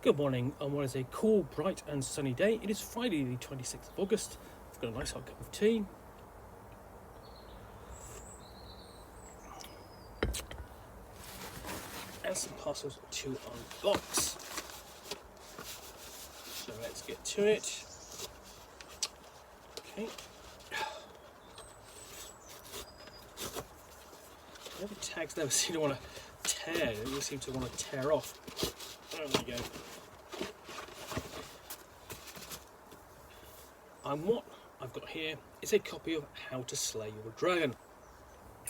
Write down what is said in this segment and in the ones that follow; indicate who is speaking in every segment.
Speaker 1: Good morning on what is a cool, bright and sunny day. It is Friday the 26th of August. I've got a nice hot cup of tea. And some parcels to unbox. So let's get to it. Okay. The tags never seem to want to tear, they always seem to want to tear off. There we go. And what I've got here is a copy of How to Slay Your Dragon.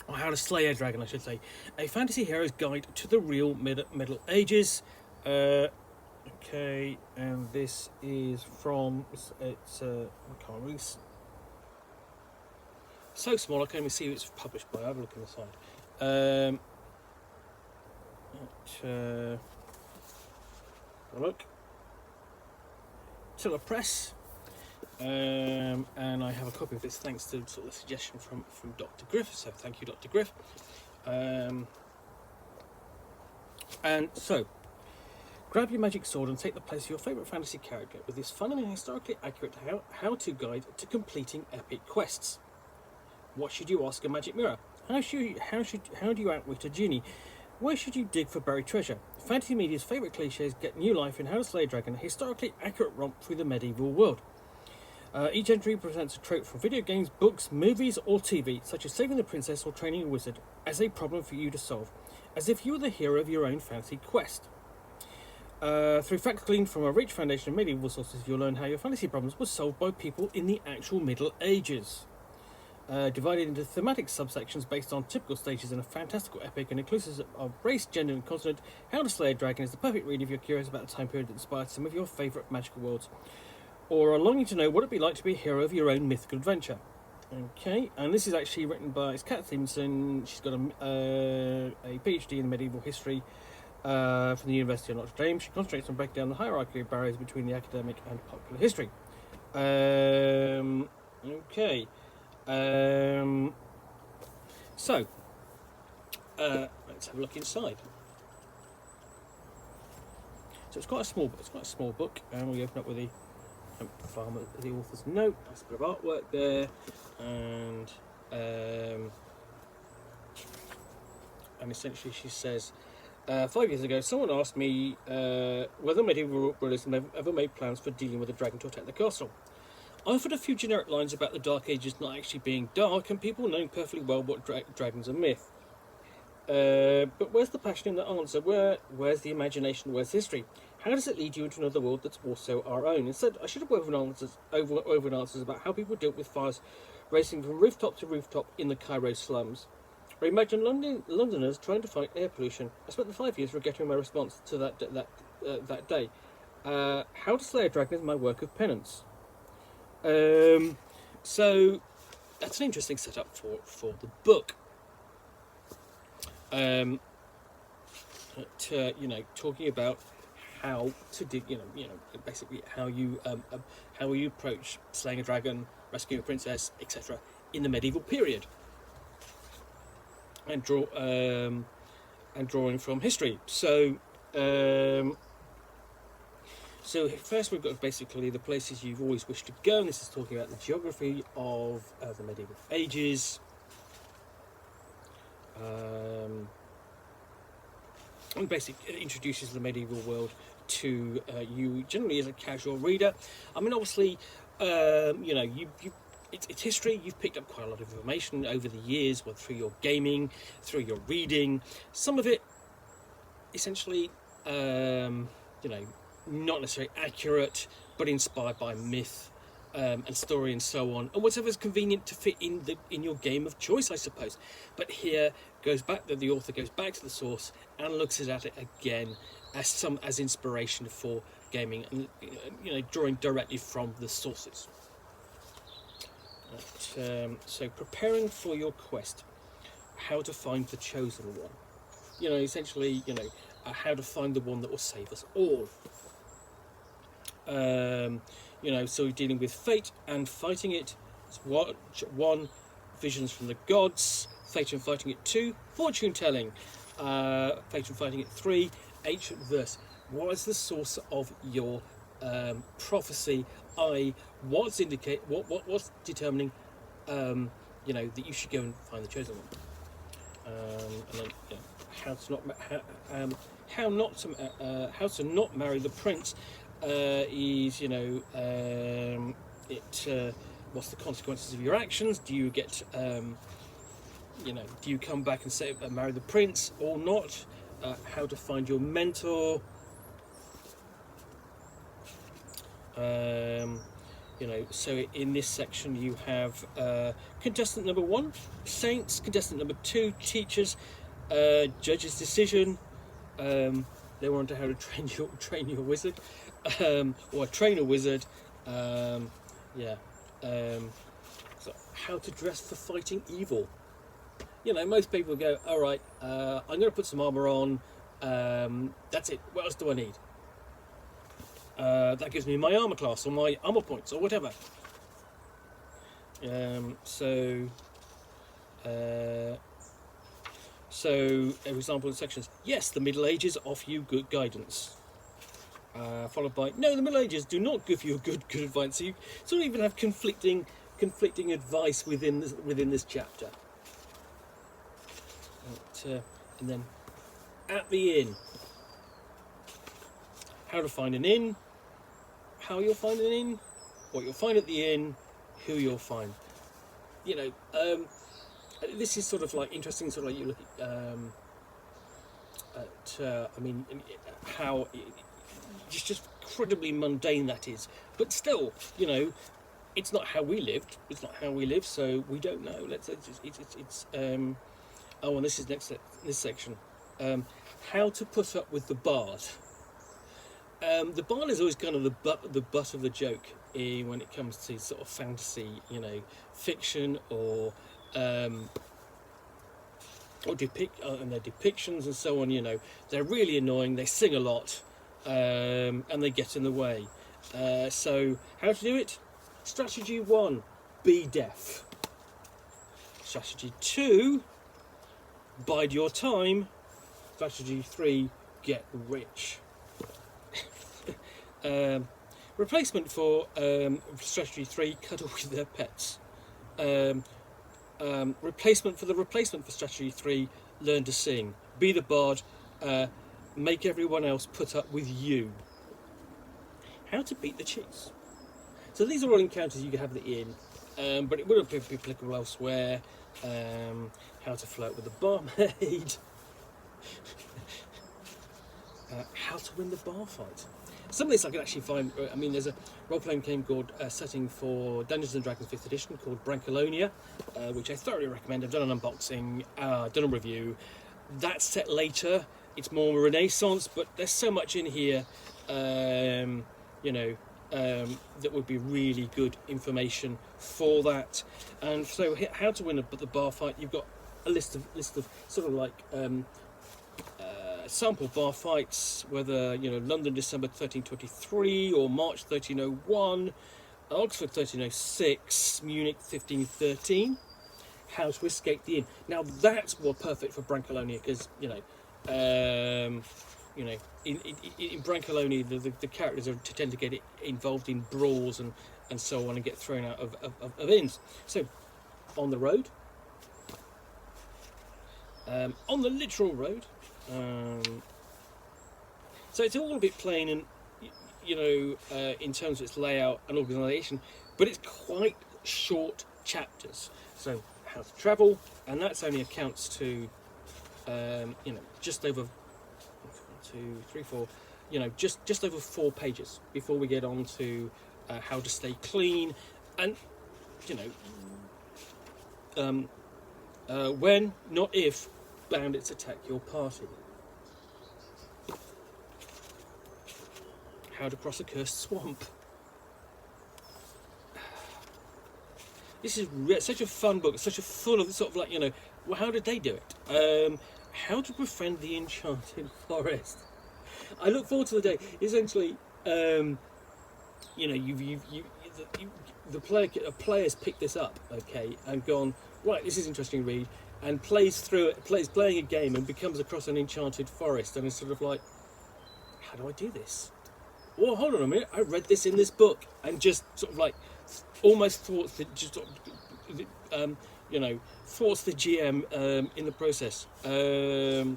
Speaker 1: Or How to Slay a Dragon, I should say. A fantasy hero's guide to the real Middle Ages. Okay, and this is from, I can't really, so small I can't even see who it's published by. I'll have a look on the side. Look. Tiller Press. And I have a copy of this thanks to sort of suggestion from Dr. Griff, so thank you, Dr. Griff. And so, grab your magic sword and take the place of your favourite fantasy character with this fun and historically accurate how-to guide to completing epic quests. What should you ask a magic mirror? How do you outwit a genie? Where should you dig for buried treasure? Fantasy media's favourite cliches get new life in How to Slay a Dragon, a historically accurate romp through the medieval world. Each entry presents a trope from video games, books, movies or TV, such as saving the princess or training a wizard, as a problem for you to solve, as if you were the hero of your own fantasy quest. Through facts gleaned from a rich foundation of medieval sources, you'll learn how your fantasy problems were solved by people in the actual Middle Ages. Divided into thematic subsections based on typical stages in a fantastical epic and inclusive of race, gender and continent, How to Slay a Dragon is the perfect read if you're curious about the time period that inspired some of your favourite magical worlds, or are longing to know what it'd be like to be a hero of your own mythical adventure. Okay, and this is actually written by Cait Stevenson. She's got a PhD in medieval history from the University of Notre Dame. She concentrates on breaking down the hierarchy of barriers between the academic and popular history. Okay. So, let's have a look inside. So it's quite a small book. It's quite a small book, and we open up with the author's note. Nice bit of artwork there, and essentially she says, 5 years ago, someone asked me whether medieval realism ever made plans for dealing with a dragon to attack the castle. I offered a few generic lines about the Dark Ages not actually being dark and people knowing perfectly well what dragons are myth. But where's the passion in the answer? Where's the imagination? Where's history? How does it lead you into another world that's also our own? Instead, I should have woven answers about how people dealt with fires racing from rooftop to rooftop in the Cairo slums. Or imagine Londoners trying to fight air pollution. I spent the 5 years regretting my response to that day. How to Slay a Dragon is my work of penance. So that's an interesting setup for the book. Talking about how to dig, basically how you approach slaying a dragon, rescuing a princess, etc. in the medieval period, and drawing from history. So first we've got basically the places you've always wished to go, and this is talking about the geography of the medieval ages. And basically it introduces the medieval world to you generally as a casual reader. I mean, obviously, it's history. You've picked up quite a lot of information over the years, whether through your gaming, through your reading. Some of it, essentially, not necessarily accurate, but inspired by myth and story and so on, and whatever's convenient to fit in your game of choice, I suppose. But here the author goes back to the source and looks at it again as inspiration for gaming, and drawing directly from the sources. So preparing for your quest, how to find the chosen one. Essentially, how to find the one that will save us all. So we're dealing with fate and fighting it. It's one, visions from the gods. Fate and fighting it. 2, fortune telling. fatal fighting it. 3, ancient verse. What is the source of your prophecy? I what's determining that you should go and find the chosen one. And then how to not marry the prince is what's the consequences of your actions? Do you get do you come back and say marry the prince or not? How to find your mentor. So in this section you have contestant number 1, saints. Contestant number 2, teachers. Judge's decision. They were on to how to train your wizard, or train a wizard. So how to dress for fighting evil. Most people go, all right, I'm going to put some armor on. That's it. What else do I need? That gives me my armor class or my armor points or whatever. So, for example, in sections, yes, the Middle Ages offer you good guidance. Followed by, no, the Middle Ages do not give you good advice. So you sort of even have conflicting advice within this chapter. And then, at the inn, how to find an inn, how you'll find an inn, what you'll find at the inn, who you'll find. This is sort of like interesting. Sort of like you look at how just incredibly mundane that is. But still, it's not how we lived. It's not how we live, so we don't know. And this is this section. How to put up with the bard. The bard is always kind of the butt of the joke when it comes to sort of fantasy, fiction or and their depictions and so on. They're really annoying. They sing a lot, and they get in the way. So how to do it? Strategy 1: be deaf. Strategy 2: bide your time. Strategy 3: get rich. Replacement for strategy 3: cuddle with their pets. Replacement for strategy 3: learn to sing. Be the bard. Make everyone else put up with you. How to beat the cheats. So these are all encounters you can have at the inn, but it would be applicable elsewhere. How to flirt with the barmaid. How to win the bar fight. Some of this I can actually find. There's a role-playing game called setting for Dungeons and Dragons 5th edition called Brancalonia, which I thoroughly recommend. I've done an unboxing, done a review. That's set later. It's more Renaissance, but there's so much in here, that would be really good information for that. And so, how to win the bar fight? You've got a list of sort of like sample bar fights, whether London December 1323 or March 1301, Oxford 1306, Munich 1513. How to escape the inn. Now that's more perfect for Brancalonia because in Brancalonia the characters tend to get involved in brawls and so on and get thrown out of inns. So on the road, on the literal road. So it's all a bit plain and in terms of its layout and organisation, but it's quite short chapters. So how to travel, and that's only accounts to just over 1, 2, 3, 4, just over 4 pages before we get on to how to stay clean and when, not if, bandits attack your party. How to cross a cursed swamp. This is such a fun book, such a full of sort of like, well, how did they do it? How to befriend the enchanted forest. I look forward to the day. Essentially, the players picked this up, okay, and gone, right, this is interesting to read. and playing a game and becomes across an enchanted forest, and is sort of like, how do I do this? Well, hold on a minute, I read this in this book, and just sort of like almost thwarts the thwarts the GM in the process. For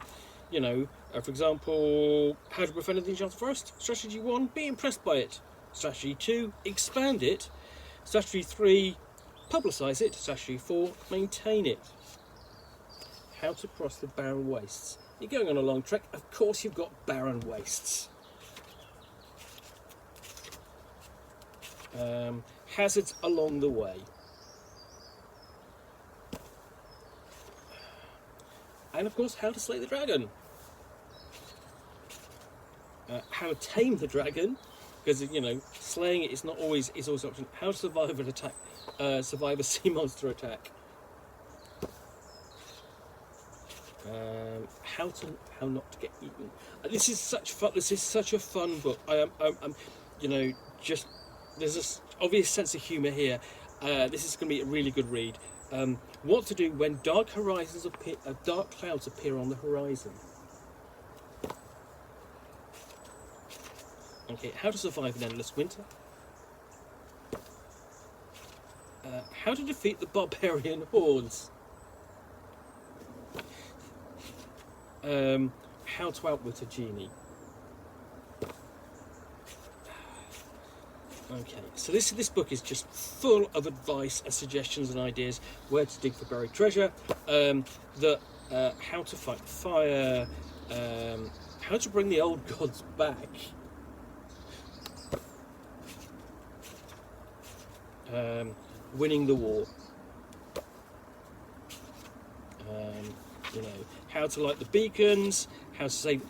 Speaker 1: example, how to befriend the enchanted forest. Strategy 1, be impressed by it. Strategy 2, expand it. Strategy 3, publicise it. Strategy 4, maintain it. How to cross the barren wastes. You're going on a long trek, of course you've got barren wastes. Hazards along the way. And of course, how to slay the dragon. How to tame the dragon, because slaying it is always an option. How to survive an attack, survive a sea monster attack. How not to get eaten. This is such fun. This is such a fun book. There's this obvious sense of humour here. This is going to be a really good read. What to do when dark clouds appear on the horizon. Okay, how to survive an endless winter. How to defeat the barbarian hordes. How to outwit a genie. Okay, so this book is just full of advice and suggestions and ideas where to dig for buried treasure, how to fight the fire, how to bring the old gods back, winning the war, how to light the beacons, how to save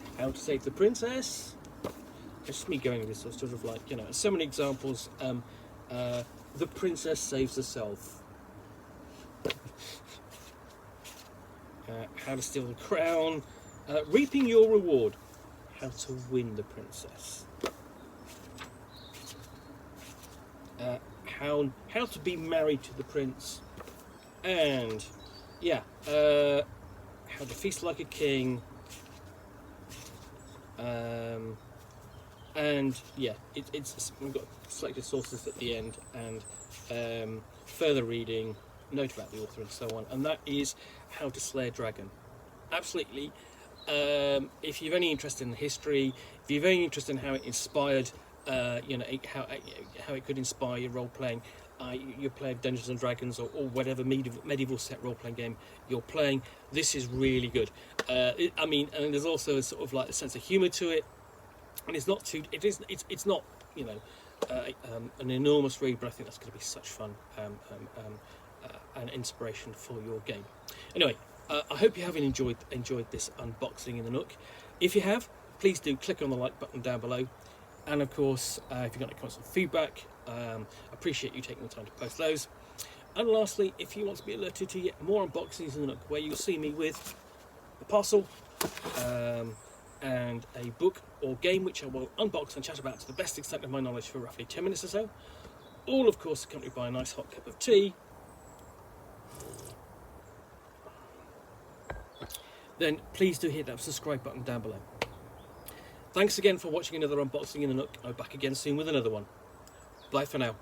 Speaker 1: the princess. It's just me going with this sort of like, so many examples. The princess saves herself. How to steal the crown. Reaping your reward. How to win the princess. How to be married to the prince. And how to feast like a king. We've got selected sources at the end, and further reading, note about the author, and so on. And that is How to Slay a Dragon. Absolutely. If you've any interest in the history, if you've any interest in how it inspired, how it could inspire your role playing, your play of Dungeons and Dragons or whatever medieval set role playing game you're playing, this is really good. And there's also a sort of like a sense of humour to it. And it's not an enormous read, but I think that's going to be such fun and inspiration for your game. Anyway, I hope you have enjoyed this unboxing in the Nook. If you have, please do click on the like button down below. And of course, if you've got any comments or feedback, appreciate you taking the time to post those. And lastly, if you want to be alerted to yet more unboxings in the Nook, where you'll see me with a parcel, and a book or game which I will unbox and chat about to the best extent of my knowledge for roughly 10 minutes or so, all of course accompanied by a nice hot cup of tea, then please do hit that subscribe button down below. Thanks again for watching another unboxing in the Nook. I'll be back again soon with another one. Bye for now.